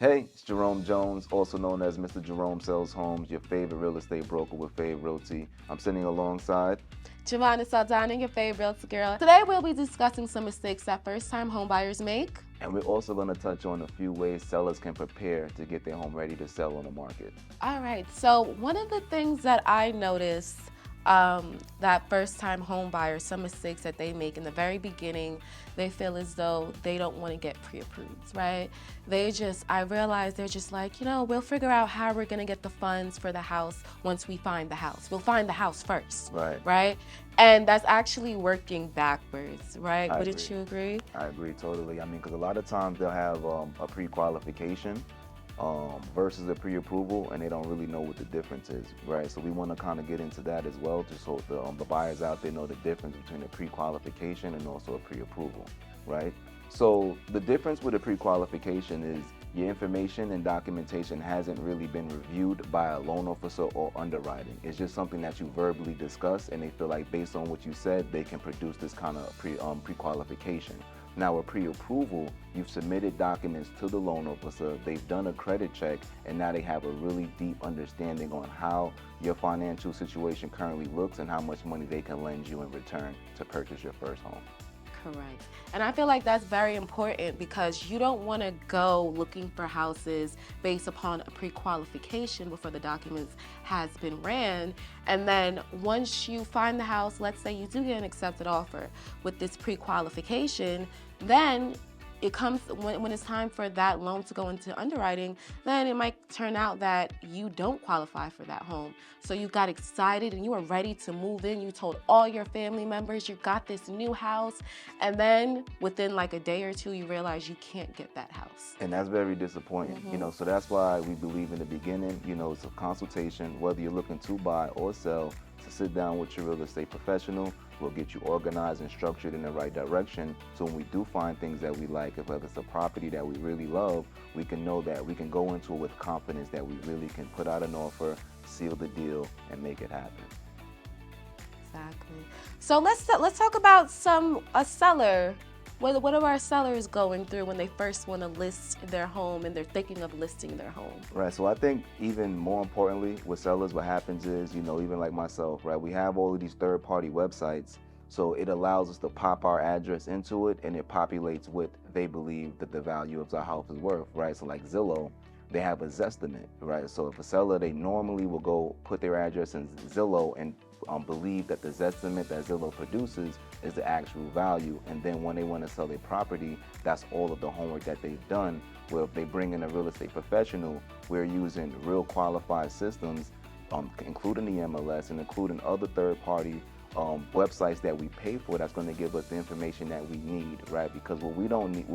Hey, it's Jerome Jones, also known as Mr. Jerome Sells Homes, your favorite real estate broker with Fave Realty. I'm sitting alongside. Javonna Saldana, your favorite realtor girl. Today we'll be discussing some mistakes that first-time homebuyers make. And we're also going to touch on a few ways sellers can prepare to get their home ready to sell on the market. All right, so one of the things that I noticed that first-time home buyers, some mistakes that they make in the very beginning, they feel as though they don't want to get pre-approved, right? I realize they're just like, we'll figure out how we're going to get the funds for the house once we find the house. We'll find the house first, right? And that's actually working backwards, right? Wouldn't you agree? I agree totally. I mean, because a lot of times they'll have a pre-qualification versus a pre-approval, and they don't really know what the difference is, right? So we want to kind of get into that as well, just so the buyers out there know the difference between a pre-qualification and also a pre-approval, right? So the difference with a pre-qualification is your information and documentation hasn't really been reviewed by a loan officer or underwriting. It's just something that you verbally discuss, and they feel like based on what you said, they can produce this kind of pre-qualification. Now, a pre-approval, you've submitted documents to the loan officer, they've done a credit check, and now they have a really deep understanding on how your financial situation currently looks and how much money they can lend you in return to purchase your first home. Correct. And I feel like that's very important because you don't want to go looking for houses based upon a pre-qualification before the documents has been ran. And then once you find the house, let's say you do get an accepted offer with this pre-qualification, then it comes when it's time for that loan to go into underwriting, then it might turn out that you don't qualify for that home. So you got excited and you were ready to move in. You told all your family members you got this new house, and then within like a day or two, you realize you can't get that house. And that's very disappointing, so that's why we believe in the beginning, it's a consultation, whether you're looking to buy or sell, to sit down with your real estate professional. We'll get you organized and structured in the right direction. So when we do find things that we like, if whether it's a property that we really love, we can know that we can go into it with confidence that we really can put out an offer, seal the deal, and make it happen. Exactly. So let's talk about a seller. What are our sellers going through when they first want to list their home and they're thinking of listing their home? Right, so I think even more importantly with sellers, what happens is, even like myself, right, we have all of these third-party websites, so it allows us to pop our address into it and it populates what they believe that the value of our house is worth, right? So like Zillow, they have a Zestimate, right? So if a seller, they normally will go put their address in Zillow and believe that the Zestimate that Zillow produces is the actual value, and then when they want to sell their property, that's all of the homework that they've done. Where if they bring in a real estate professional, we're using real qualified systems, including the MLS and including other third-party websites that we pay for, that's going to give us the information that we need, right? Because what we don't need,